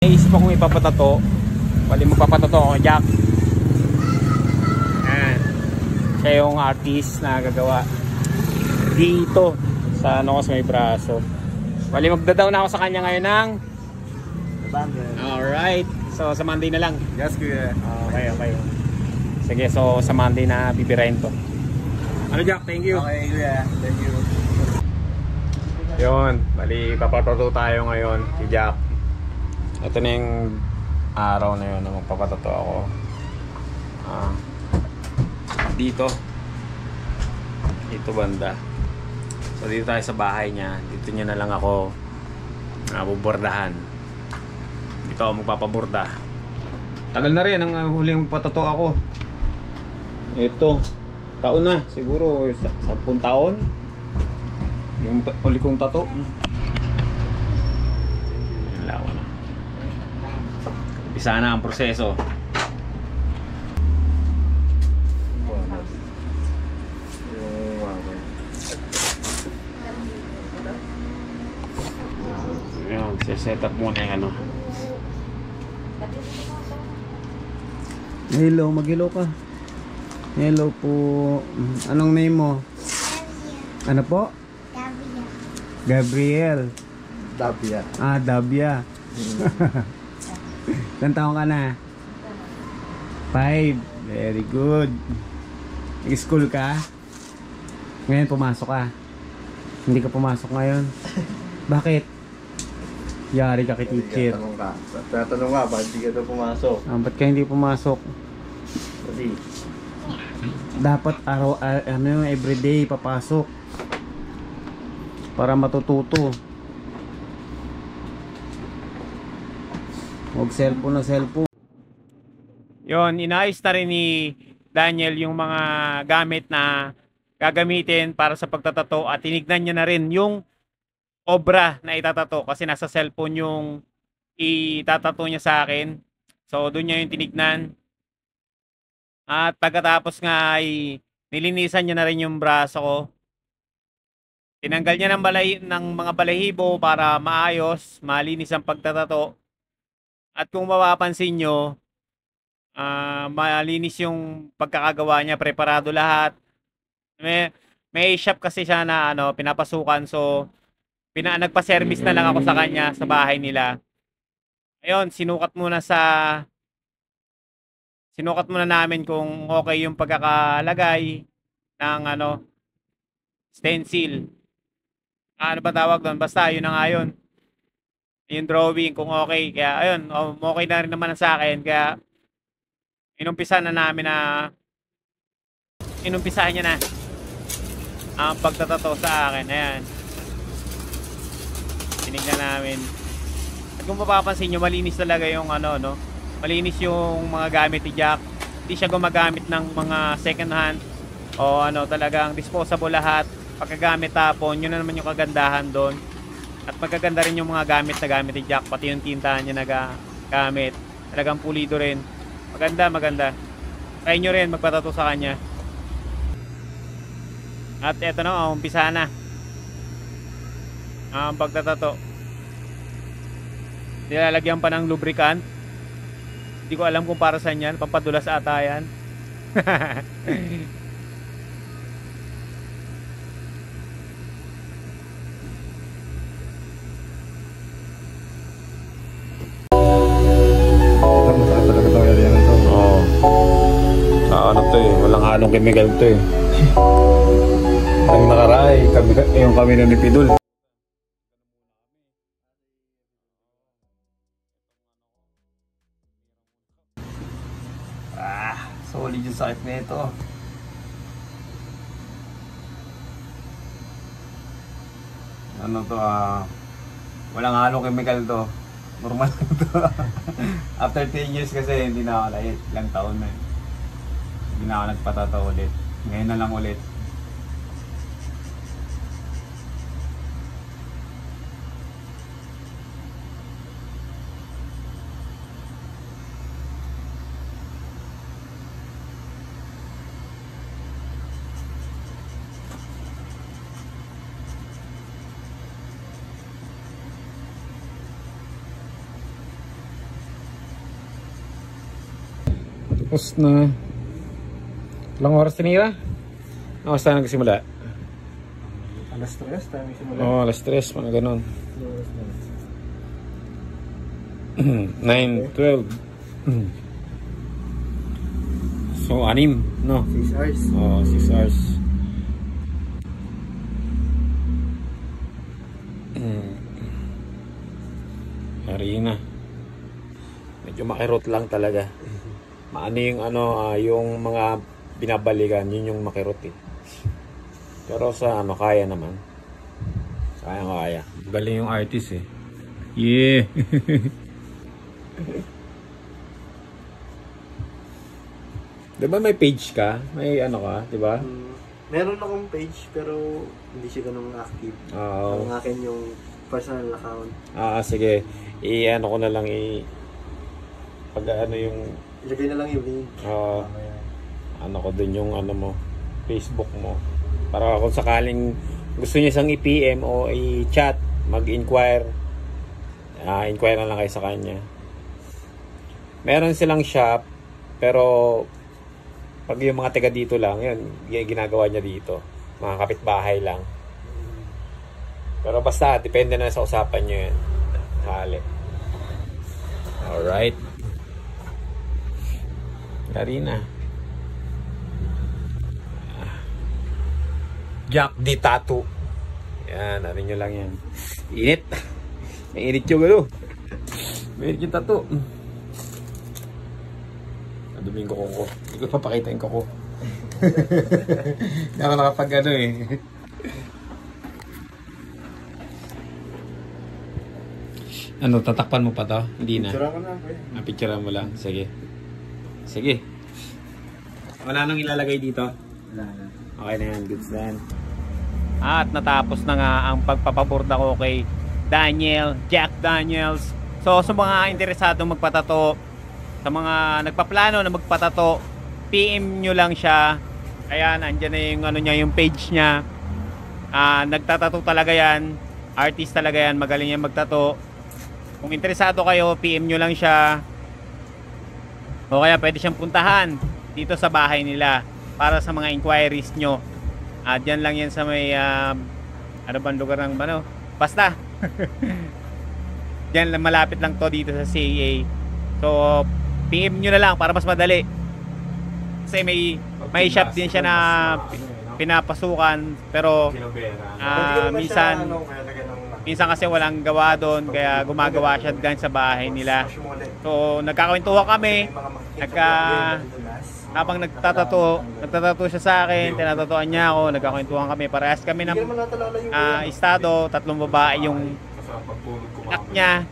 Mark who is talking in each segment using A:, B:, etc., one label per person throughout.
A: Naisip akong ipapatato. Bali magpapatato ako kay Jack. Ayan. Siya yung artist na gagawa dito sa ano ko sa may braso. Bali magdadaw na ako sa kanya ngayon ng alright. So sa Monday na lang.
B: Yes, kuya.
A: Okay, okay. Sige, so sa Monday na bibirahin to. Ano Jack, thank you.
B: Okay, kuya. Thank you.
A: Yun, bali papatato tayo ngayon si Jack. Ito na yung araw na yun na magpapatato ako. Dito banda. So dito tayo sa bahay niya. Dito niya na lang ako bubordahan. Dito ako magpapaborda. Tagal na rin ang huling magpatato ako. Ito taon na siguro 10 taon yung huli kong tato. Umpisa na ang proseso. Ayan, set up muna yung ano.
B: Hello, mag-hello ka. Hello po. Anong name mo? Ano po? Gabriel. Dabia. Dabia. Ilan taong ka na? 5. Very good. Nag-school ka? Ngayon pumasok ka? Hindi ka pumasok ngayon? Bakit? Yari ka kay teacher.
C: Tatanong ka, ba't hindi ka daw pumasok?
B: Ba't ka hindi pumasok?
C: Kasi
B: dapat everyday papasok para matututo. Huwag cellphone na cellphone.
A: Yon, inayos na rin ni Daniel yung mga gamit na gagamitin para sa pagtatato at tinignan niya na rin yung obra na itatato kasi nasa cellphone yung itatato niya sa akin. So doon niya yung tinignan. At pagkatapos nga ay nilinisan niya na rin yung braso ko. Tinanggal niya ng mga balahibo para maayos, malinis ang pagtatato. At kung mapapansin nyo, malinis yung pagkakagawa niya, preparado lahat. May shop kasi siya na pinapasukan, so nagpa-service na lang ako sa kanya sa bahay nila. Ayun, sinukat muna namin kung okay yung pagkakalagay ng stencil. Ano ba tawag doon? Basta yun na nga yun. Yung drawing kung okay. Kaya ayun, okay na rin naman sa akin. Kaya inumpisahan niya na ang pagtatato sa akin. Ayan. Tinignan namin. At kung mapapansin nyo, malinis talaga yung malinis yung mga gamit ni Jack. Hindi siya gumagamit ng mga second hand o talagang disposable lahat. Pagkagamit tapon, yun na naman yung kagandahan doon. At magaganda rin yung mga gamit ni Jack, pati yung tintahan niya nagagamit. Talagang pulido rin. Maganda. Try nyo rin magpatato sa kanya. At eto na, umpisa na ang pagtatato. Nilalagyan pa ng lubricant. Hindi ko alam kung para saan yan. Pampadulas ata yan. Walang halong chemical to eh. Ang nakaray, kami na ni Pidul.
C: solid yung sakit na ito. Ano to, walang halong chemical to. Normal to. After 10 years kasi hindi na ako lahit. Ilang taon na yun. Hindi na ako nagpatato ulit. Ngayon na lang ulit.
B: Tapos na. Ilang oras tinira? Ilang oras tayo nagsimula?
D: Alas 3 tayo simula.
B: Oo, alas 3, mga ganun. 9, 12. So, 6, no?
D: 6 hours.
B: Oo, 6 hours. Harina. Medyo makirot lang talaga. Maano yung yung mga binabalikan, yun yung makirot eh. Pero sa kaya naman. Kaya. Galing yung artist eh. Yeah. Diba may page ka? May ka, diba?
D: Meron akong page pero hindi siya ganun active.
B: Oo.
D: Ang akin yung personal account.
B: Sige. Ko na lang pag yung
D: Ilagay na lang yung link.
B: ko dun yung mo, Facebook mo. Para kung sakaling gusto niya isang i-PM o i-chat, mag-inquire. Inquire na lang kayo sa kanya. Meron silang shop, pero pag yung mga taga dito lang, yun, ginagawa niya dito. Mga kapitbahay lang. Pero basta, depende na sa usapan nyo yun. Hali. Alright. Karina. Jack di Tattoo. Yan, ano nyo lang yan. Init. Mainit yung mainit yung tattoo. Nadumi yung kuko ko. Hindi ko papakita yung kuko. Hindi ako nakapag tatakpan mo pa to? Hindi na.
D: Picture ko na.
B: Picturean mo lang. Sige. Sige. Wala nang ilalagay dito?
D: Wala na.
B: Okay na yan. Goods na yan.
A: At natapos na nga ang pagpapaborda ko kay Jack Daniels. So sa mga interesadong magpatato, sa mga nagpaplano na magpatato, PM nyo lang siya. Ayan, andyan na yung niya, yung page niya. Nagtatato talaga yan. Artist talaga yan, magaling yan magtato. Kung interesado kayo, PM nyo lang siya. O kaya pwede siyang puntahan dito sa bahay nila para sa mga inquiries nyo. Diyan lang yan sa may ano bang lugar ng basta diyan lang, malapit lang to dito sa CA. So PM nyo na lang para mas madali, kasi may shop din siya na pinapasukan, pero minsan kasi walang gawa doon, kaya gumagawa siya dyan sa bahay nila. So nagkakwentuhan kami, habang nagtatato siya sa akin, tinatatuan niya ako, nagkakwentuhan kami, parehas kami ng estado, 3 babae yung anak niya,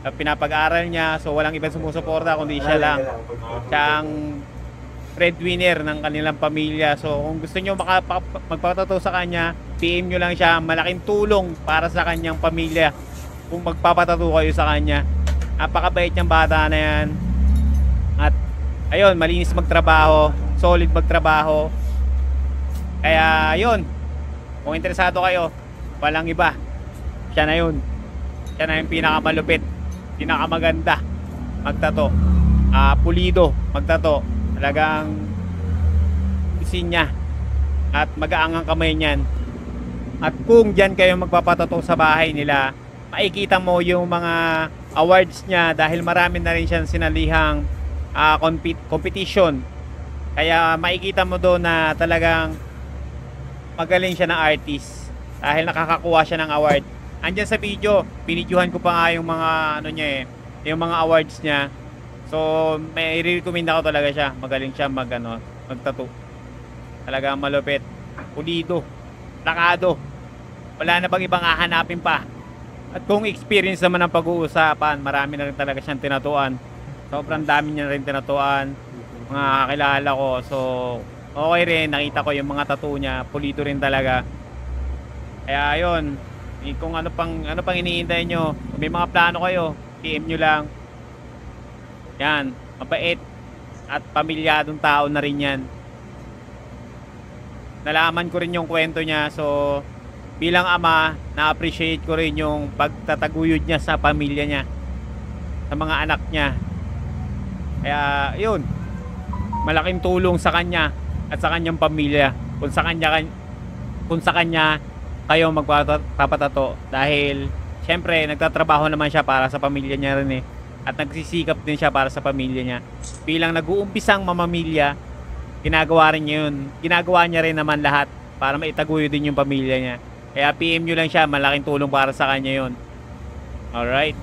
A: pinapag-aral niya, so walang ibang sumusuporta kundi siya lang. Siya ang breadwinner ng kanilang pamilya. So kung gusto niyo magpatato sa kanya, PM nyo lang siya. Malaking tulong para sa kanyang pamilya kung magpapatato kayo sa kanya. Napakabait niyang bata na yan. At ayun, malinis magtrabaho, solid magtrabaho. Kaya ayun, kung interesado kayo, walang iba, siya na yun. Siya na yung pinakamalupit, pinakamaganda magtato. Pulido magtato. Talagang isin niya at magaangang kamay niyan. At kung dyan kayo magpapatato sa bahay nila, makikita mo yung mga awards niya, dahil marami na rin siyang sinalihang competition. Kaya makikita mo doon na talagang magaling siya na artist dahil nakakakuha siya ng award. Andyan sa video, pinidyohan ko pa nga yung mga yung mga awards niya. So may i-recommend ako talaga siya. Magaling siya magtato. Talagang malupit, pulido, lakado. Wala na bang ibang hahanapin pa. At kung experience naman ang pag-uusapan, marami na rin talaga siyang tinatuan. Sobrang dami niya rin tinatuan, mga kakilala ko. So okay rin, nakita ko yung mga tattoo niya, pulido rin talaga. Kaya ayun, kung ano pang iniintay nyo, kung may mga plano kayo, PM nyo lang. Yan, mabait at pamilyadong tao na rin yan. Nalaman ko rin yung kwento niya, so bilang ama, na-appreciate ko rin yung pagtataguyod niya sa pamilya niya, sa mga anak niya. Kaya yun, malaking tulong sa kanya at sa kanyang pamilya kung sa kanya kayo magpapatato, dahil syempre nagtatrabaho naman siya para sa pamilya niya rin at nagsisikap din siya para sa pamilya niya. Bilang nag-uumpisang mamamilya, ginagawa niya rin naman lahat para maitaguyod din yung pamilya niya. Kaya PM nyo lang siya, malaking tulong para sa kanya yon. Alright.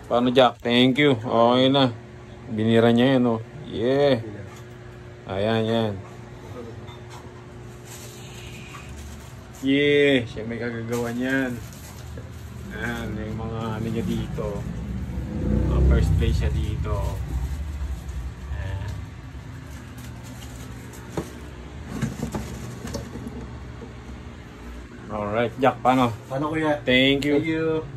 B: Paano, Jack? Thank you. Okay na. Binira niya yan, oh. Yeah. Ayan, yan. Yeah. Siya may kagagawa niyan. Ayan, yung mga ano niya dito. First place siya dito. Ayan. Alright, Jack. Paano?
D: Paano kuya?
B: Thank you.
D: Thank you.